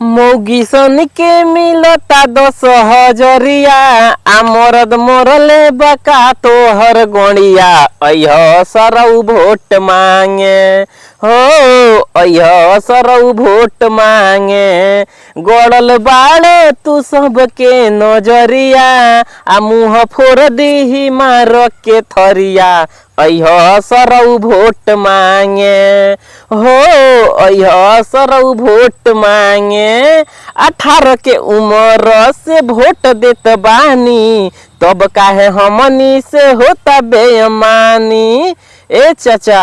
मौगी सन के मिलता 10,000 आ मरद मरले बका तोहर गोड़िया अह सरऊ भोट मांगे हो अह सरऊ भोट मांगे गड़ल बाड़े तू सबके नजरिया आ मुँह फोड़ दीही मार के थरिया अह सरऊ भोट मांगे हो अह सरऊ भोट मांगे 18 के उम्र से वोट देत बानी तब काहे हमनी से होता बेईमानी। ए चाचा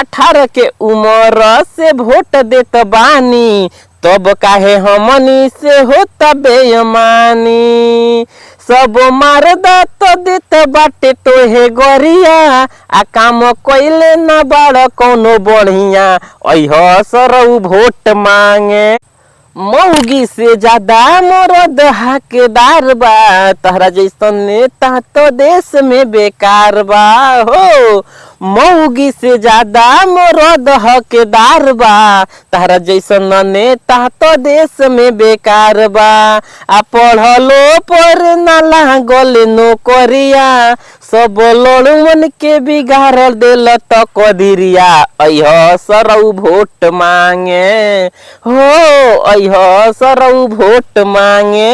18 के उम्र से वोट देत बानी तब काहे हमनी से होता बेईमानी। सब मारदा तो देत बाटे तोहे गरिया आ काम कइले न बाड़ कौनो बढ़िया अह सरऊ भोट मांगे। मौगी से ज्यादा मरद हकदार बा तहरा जैसन नेता तो देश में बेकार बा हो। मौगी से ज्यादा मरद हकदार बा तहरा जैसन नेता तो देश में बेकार बा। आ पढ़लो पर ना लागल नौकरिया सब लड़ुमन के बिगाड़ देल त कदिरिया अह सरऊ भोट मांगे हो अह सरऊ भोट मांगे।